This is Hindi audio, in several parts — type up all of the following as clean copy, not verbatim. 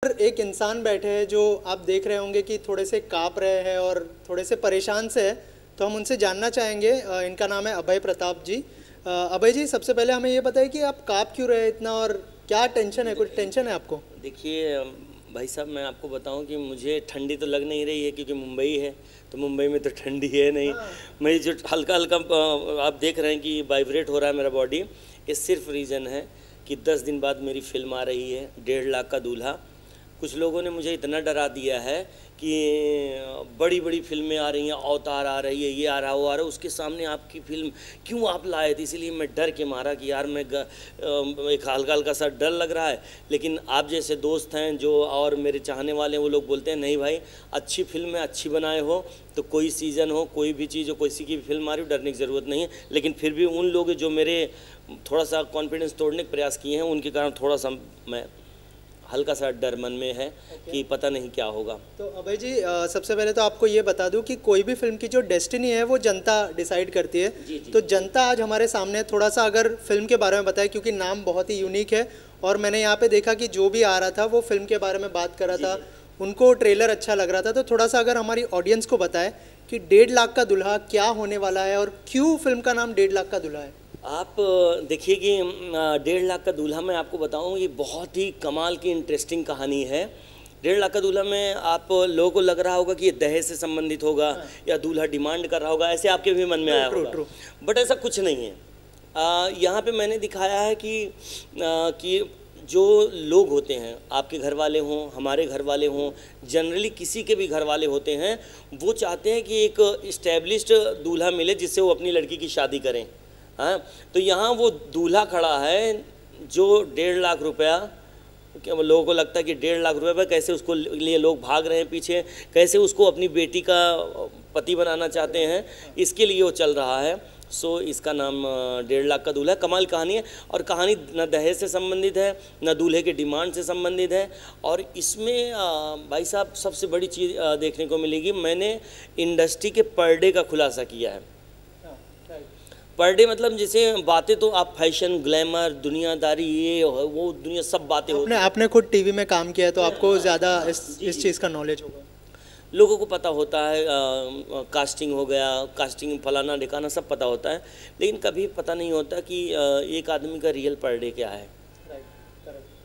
एक इंसान बैठे हैं जो आप देख रहे होंगे कि थोड़े से काँप रहे हैं और थोड़े से परेशान से है, तो हम उनसे जानना चाहेंगे। इनका नाम है अभय प्रताप जी। अभय जी, सबसे पहले हमें ये बताइए कि आप काँप क्यों रहे हैं इतना और क्या टेंशन है? कुछ टेंशन है आपको? देखिए भाई साहब, मैं आपको बताऊं कि मुझे ठंडी तो लग नहीं रही है क्योंकि मुंबई है, तो मुंबई में तो ठंडी है नहीं। मैं जो हल्का हल्का आप देख रहे हैं कि वाइब्रेट हो रहा है मेरा बॉडी, ये सिर्फ रीज़न है कि 10 दिन बाद मेरी फिल्म आ रही है 1.5 लाख का दूल्हा। कुछ लोगों ने मुझे इतना डरा दिया है कि बड़ी बड़ी फिल्में आ रही हैं, अवतार आ रही है, ये आ रहा वो आ रहा है, उसके सामने आपकी फिल्म क्यों आप लाए थे। इसीलिए मैं डर के मारा कि यार मैं एक हल्का हल्का सा डर लग रहा है। लेकिन आप जैसे दोस्त हैं जो और मेरे चाहने वाले हैं, वो लोग बोलते हैं नहीं भाई, अच्छी फिल्म है, अच्छी बनाए हो तो कोई सीज़न हो, कोई भी चीज़ हो, किसी की भी फिल्म आ रही हो, डरने की ज़रूरत नहीं है। लेकिन फिर भी उन लोग जो मेरे थोड़ा सा कॉन्फिडेंस तोड़ने का प्रयास किए हैं, उनके कारण थोड़ा सा मैं हल्का सा डर मन में है कि पता नहीं क्या होगा। तो अभय जी, सबसे पहले तो आपको ये बता दूं कि कोई भी फिल्म की जो डेस्टिनी है वो जनता डिसाइड करती है। जी, जी। तो जनता आज हमारे सामने थोड़ा सा अगर फिल्म के बारे में बताए, क्योंकि नाम बहुत ही यूनिक है और मैंने यहाँ पे देखा कि जो भी आ रहा था वो फिल्म के बारे में बात कर रहा था, उनको ट्रेलर अच्छा लग रहा था। तो थोड़ा सा अगर हमारी ऑडियंस को बताए कि 1.5 लाख का दूल्हा क्या होने वाला है और क्यों फिल्म का नाम 1.5 लाख का दूल्हा है। आप देखिए कि 1.5 लाख का दूल्हा, मैं आपको बताऊं, ये बहुत ही कमाल की इंटरेस्टिंग कहानी है। 1.5 लाख का दूल्हा में आप लोगों को लग रहा होगा कि ये दहेज से संबंधित होगा या दूल्हा डिमांड कर रहा होगा, ऐसे आपके भी मन में आया होगा। बट ऐसा कुछ नहीं है। यहाँ पे मैंने दिखाया है कि जो लोग होते हैं, आपके घर वाले हों, हमारे घर वाले हों, जनरली किसी के भी घर वाले होते हैं, वो चाहते हैं कि एक इस्टेब्लिश्ड दूल्हा मिले जिससे वो अपनी लड़की की शादी करें। हाँ, तो यहाँ वो दूल्हा खड़ा है जो 1.5 लाख रुपया, लोगों को लगता है कि 1.5 लाख रुपये पर कैसे उसको लिए लोग भाग रहे हैं पीछे, कैसे उसको अपनी बेटी का पति बनाना चाहते हैं, इसके लिए वो चल रहा है। सो इसका नाम 1.5 लाख का दूल्हा है। कमाल कहानी है, और कहानी न दहेज से संबंधित है न दूल्हे के डिमांड से संबंधित है। और इसमें भाई साहब सबसे बड़ी चीज़ देखने को मिलेगी, मैंने इंडस्ट्री के पर डे का खुलासा किया है। पर डे मतलब जैसे बातें तो आप फैशन, ग्लैमर, दुनियादारी, ये वो दुनिया सब बातें होती हैं। आपने खुद टीवी में काम किया है तो आपको ज़्यादा इस चीज़ का नॉलेज होगा। लोगों को पता होता है, कास्टिंग हो गया, कास्टिंग फलाना ढिकाना सब पता होता है, लेकिन कभी पता नहीं होता कि एक आदमी का रियल पर डे क्या है,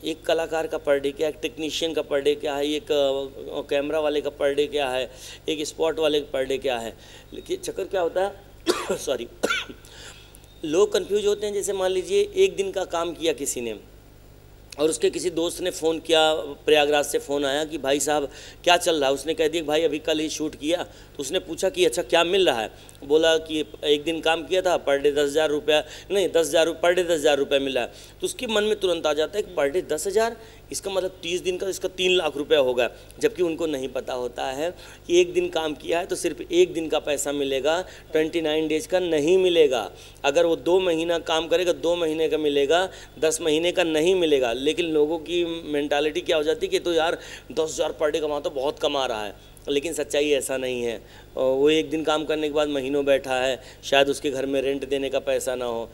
एक कलाकार का पर डे क्या है, एक टेक्नीशियन का पर डे क्या है, एक कैमरा वाले का पर डे क्या है, एक स्पॉट वाले का पर डे क्या है। लेकिन चक्कर क्या होता है सॉरी लोग कंफ्यूज होते हैं। जैसे मान लीजिए एक दिन का काम किया किसी ने और उसके किसी दोस्त ने फ़ोन किया, प्रयागराज से फ़ोन आया कि भाई साहब क्या चल रहा है। उसने कह दिया भाई अभी कल ही शूट किया। तो उसने पूछा कि अच्छा क्या मिल रहा है। बोला कि एक दिन काम किया था, पर डे 10,000 रुपया, नहीं 10,000 पर डे 10,000 रुपया मिला है। तो उसके मन में तुरंत आ जाता है कि पर डे 10,000, इसका मतलब 30 दिन का इसका 3 लाख रुपया होगा। जबकि उनको नहीं पता होता है कि एक दिन काम किया है तो सिर्फ एक दिन का पैसा मिलेगा, 29 डेज का नहीं मिलेगा। अगर वो 2 महीना काम करेगा 2 महीने का मिलेगा, 10 महीने का नहीं मिलेगा। लेकिन लोगों की मेंटालिटी क्या हो जाती है कि तो यार 10,000 पर डे कमा तो बहुत कमा रहा है, लेकिन सच्चाई ऐसा नहीं है। वो एक दिन काम करने के बाद महीनों बैठा है, शायद उसके घर में रेंट देने का पैसा ना हो,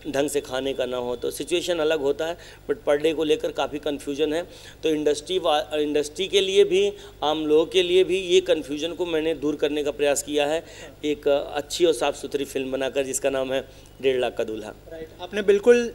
ढंग से खाने का ना हो, तो सिचुएशन अलग होता है। बट पर डे को लेकर काफ़ी कन्फ्यूजन है। तो इंडस्ट्री के लिए भी, आम लोगों के लिए भी ये कन्फ्यूजन को मैंने दूर करने का प्रयास किया है एक अच्छी और साफ़ सुथरी फिल्म बनाकर, जिसका नाम है 1.5 लाख का दूल्हा। आपने बिल्कुल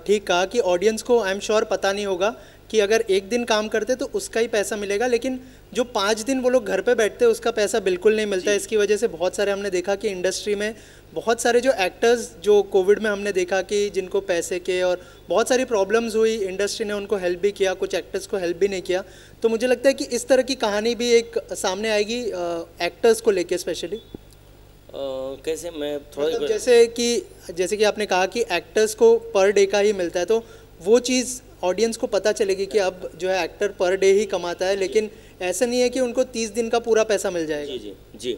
ठीक कहा कि ऑडियंस को आई एम श्योर पता नहीं होगा कि अगर एक दिन काम करते तो उसका ही पैसा मिलेगा, लेकिन जो 5 दिन वो लोग घर पे बैठते हैं उसका पैसा बिल्कुल नहीं मिलता। इसकी वजह से बहुत सारे हमने देखा कि इंडस्ट्री में बहुत सारे जो एक्टर्स, जो कोविड में हमने देखा कि जिनको पैसे के और बहुत सारी प्रॉब्लम्स हुई, इंडस्ट्री ने उनको हेल्प भी किया, कुछ एक्टर्स को हेल्प भी नहीं किया। तो मुझे लगता है कि इस तरह की कहानी भी एक सामने आएगी एक्टर्स को लेके स्पेशली। कैसे मैं थोड़ा मतलब जैसे कि आपने कहा कि एक्टर्स को पर डे का ही मिलता है, तो वो चीज़ ऑडियंस को पता चलेगी कि अब जो है एक्टर पर डे ही कमाता है, लेकिन ऐसा नहीं है कि उनको 30 दिन का पूरा पैसा मिल जाएगा। जी जी जी।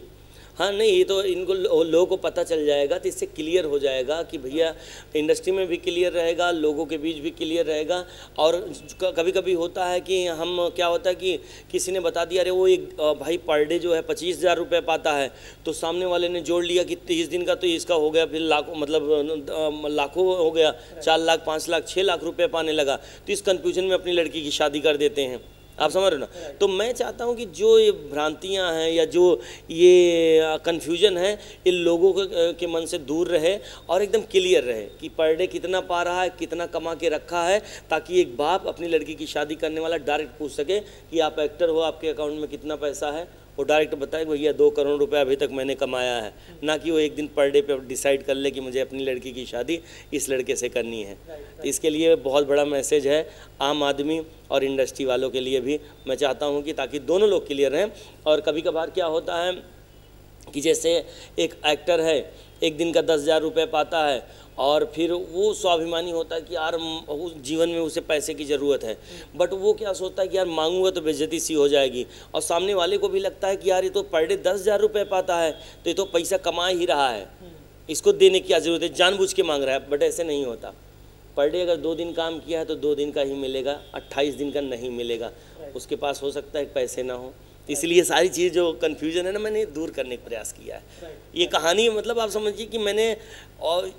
हाँ, नहीं, ये तो इनको लोगों को पता चल जाएगा, तो इससे क्लियर हो जाएगा कि भैया इंडस्ट्री में भी क्लियर रहेगा, लोगों के बीच भी क्लियर रहेगा। और कभी कभी होता है कि हम क्या होता है कि किसी ने बता दिया अरे वो एक भाई पर डे जो है 25,000 रुपये पाता है, तो सामने वाले ने जोड़ लिया कि 30 दिन का तो इसका हो गया, फिर लाखों, मतलब लाखों हो गया, 4 लाख 5 लाख 6 लाख रुपये पाने लगा। तो इस कन्फ्यूजन में अपनी लड़की की शादी कर देते हैं। आप समझ रहे हो ना। तो मैं चाहता हूँ कि जो ये भ्रांतियाँ हैं या जो ये कन्फ्यूजन है, इन लोगों के मन से दूर रहे और एकदम क्लियर रहे कि पर डे कितना पा रहा है, कितना कमा के रखा है, ताकि एक बाप अपनी लड़की की शादी करने वाला डायरेक्ट पूछ सके कि आप एक्टर हो, आपके अकाउंट में कितना पैसा है, वो डायरेक्ट बताए भैया 2 करोड़ रुपए अभी तक मैंने कमाया है, ना कि वो एक दिन पर डे पे डिसाइड कर ले कि मुझे अपनी लड़की की शादी इस लड़के से करनी है। तो इसके लिए बहुत बड़ा मैसेज है आम आदमी और इंडस्ट्री वालों के लिए भी। मैं चाहता हूँ कि ताकि दोनों लोग क्लियर रहें। और कभी कभार क्या होता है कि जैसे एक एक्टर है, एक दिन का 10,000 रुपये पाता है और फिर वो स्वाभिमानी होता है कि यार उस जीवन में उसे पैसे की ज़रूरत है, बट वो क्या सोचता है कि यार मांगूंगा तो बेइज्जती सी हो जाएगी, और सामने वाले को भी लगता है कि यार ये तो पर डे 10,000 रुपये पाता है, तो ये तो पैसा कमा ही रहा है, इसको देने की क्या ज़रूरत है, जानबूझ के मांग रहा है। बट ऐसे नहीं होता। पर डे अगर 2 दिन काम किया है तो 2 दिन का ही मिलेगा, 28 दिन का नहीं मिलेगा। उसके पास हो सकता है पैसे ना हो। इसलिए सारी चीज़ जो कन्फ्यूजन है ना, मैंने दूर करने का प्रयास किया है। ये कहानी मतलब आप समझिए कि मैंने और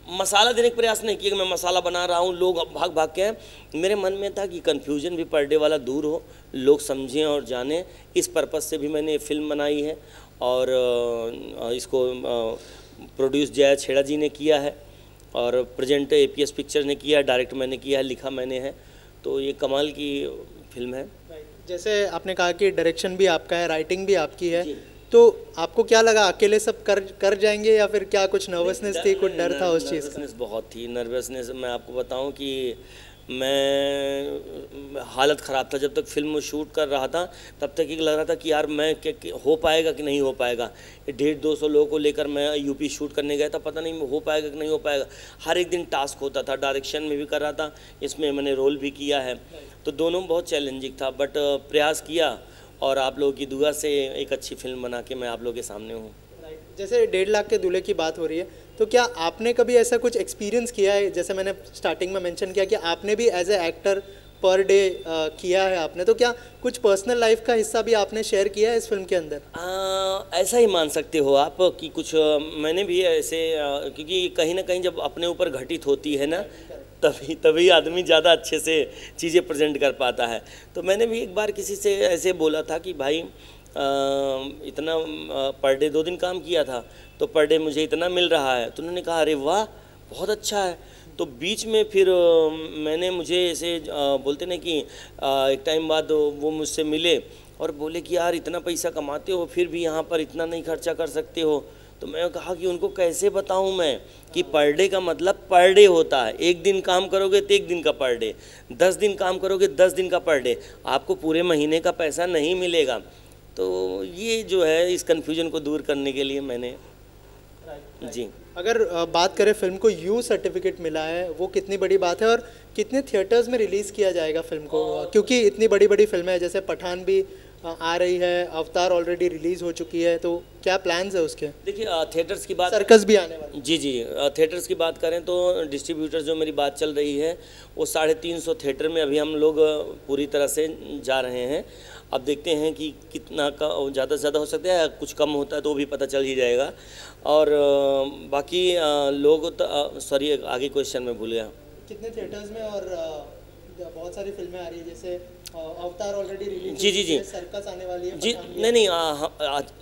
मसाला देने का प्रयास नहीं किया कि मैं मसाला बना रहा हूँ, लोग भाग भाग के हैं। मेरे मन में था कि कन्फ्यूजन भी पर डे वाला दूर हो, लोग समझें और जानें। इस पर्पज़ से भी मैंने फिल्म बनाई है और इसको प्रोड्यूस जया छेड़ा जी ने किया है और प्रेजेंट APS पिक्चर ने किया है, डायरेक्ट मैंने किया है, लिखा मैंने है। तो ये कमाल की फिल्म है। जैसे आपने कहा कि डायरेक्शन भी आपका है, राइटिंग भी आपकी है, तो आपको क्या लगा अकेले सब कर जाएंगे या फिर क्या कुछ नर्वसनेस थी, कुछ डर था उस चीज़ का? नर्वसनेस बहुत थी। नर्वसनेस मैं आपको बताऊं कि मैं हालत ख़राब था। जब तक फिल्म शूट कर रहा था तब तक ये लग रहा था कि यार मैं हो पाएगा कि नहीं हो पाएगा। 150-200 लोगों को लेकर मैं UP शूट करने गया था, पता नहीं हो पाएगा कि नहीं हो पाएगा। हर एक दिन टास्क होता था, डायरेक्शन में भी कर रहा था, इसमें मैंने रोल भी किया है, तो दोनों बहुत चैलेंजिंग था। बट प्रयास किया और आप लोगों की दुआ से एक अच्छी फिल्म बना के मैं आप लोगों के सामने हूँ। जैसे 1.5 लाख के दूल्हे की बात हो रही है, तो क्या आपने कभी ऐसा कुछ एक्सपीरियंस किया है? जैसे मैंने स्टार्टिंग में मेंशन किया कि आपने भी एज ए एक्टर पर डे किया है आपने, तो क्या कुछ पर्सनल लाइफ का हिस्सा भी आपने शेयर किया है इस फिल्म के अंदर? ऐसा ही मान सकते हो आप कि कुछ मैंने भी ऐसे क्योंकि कहीं ना कहीं जब अपने ऊपर घटित होती है ना, तभी आदमी ज़्यादा अच्छे से चीज़ें प्रेजेंट कर पाता है। तो मैंने भी एक बार किसी से ऐसे बोला था कि भाई इतना पर डे 2 दिन काम किया था तो पर डे मुझे इतना मिल रहा है। तो उन्होंने कहा अरे वाह बहुत अच्छा है। तो बीच में फिर मैंने मुझे ऐसे बोलते ना कि एक टाइम बाद वो मुझसे मिले और बोले कि यार इतना पैसा कमाते हो फिर भी यहाँ पर इतना नहीं खर्चा कर सकते हो। तो मैं कहा कि उनको कैसे बताऊं मैं कि पर डे का मतलब पर डे होता है। 1 दिन काम करोगे तो 1 दिन का पर डे, 10 दिन काम करोगे 10 दिन का पर डे, आपको पूरे महीने का पैसा नहीं मिलेगा। तो ये जो है इस कन्फ्यूजन को दूर करने के लिए मैंने जी। अगर बात करें फिल्म को U सर्टिफिकेट मिला है, वो कितनी बड़ी बात है और कितने थिएटर्स में रिलीज़ किया जाएगा फिल्म को? क्योंकि इतनी बड़ी बड़ी फिल्में हैं, जैसे पठान भी आ रही है, अवतार ऑलरेडी रिलीज़ हो चुकी है, तो क्या प्लान्स है उसके? देखिए थिएटर्स की बात, सर्कस भी आने वाला। जी थिएटर्स की बात करें तो डिस्ट्रीब्यूटर जो मेरी बात चल रही है वो 350 थिएटर में अभी हम लोग पूरी तरह से जा रहे हैं। अब देखते हैं कि कितना का ज़्यादा से ज़्यादा हो सकता है, कुछ कम होता है तो भी पता चल ही जाएगा। और बाकी लोग तो सॉरी आगे क्वेश्चन में भूल गया। कितने थिएटर्स में? और बहुत सारी फिल्में आ रही है, जैसे अवतार ऑलरेडी रिलीज, जी सर्कस आने वाली है, जी नहीं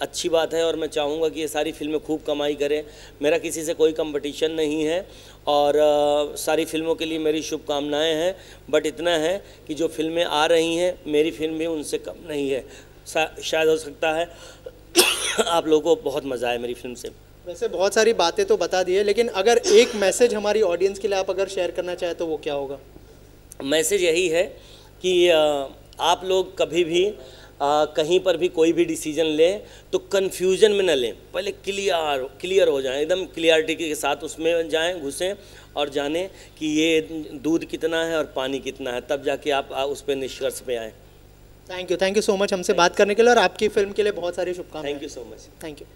अच्छी बात है और मैं चाहूँगा कि ये सारी फिल्में खूब कमाई करें। मेरा किसी से कोई कंपटीशन नहीं है और सारी फिल्मों के लिए मेरी शुभकामनाएं हैं। बट इतना है कि जो फिल्में आ रही हैं मेरी फिल्म भी उनसे कम नहीं है। शायद हो सकता है आप लोगों को बहुत मज़ा आए मेरी फिल्म से। वैसे बहुत सारी बातें तो बता दी है, लेकिन अगर एक मैसेज हमारी ऑडियंस के लिए आप अगर शेयर करना चाहें तो वो क्या होगा? मैसेज यही है कि आप लोग कभी भी कहीं पर भी कोई भी डिसीजन लें तो कन्फ्यूजन में न लें, पहले क्लियर हो जाएं, एकदम क्लियरिटी के साथ उसमें जाएं, घुसें और जानें कि ये दूध कितना है और पानी कितना है, तब जाके आप उस पर निष्कर्ष पे आएँ। थैंक यू सो मच हमसे बात करने के लिए और आपकी फिल्म के लिए बहुत सारी शुभकामनाएं। Thank you so much. Thank you.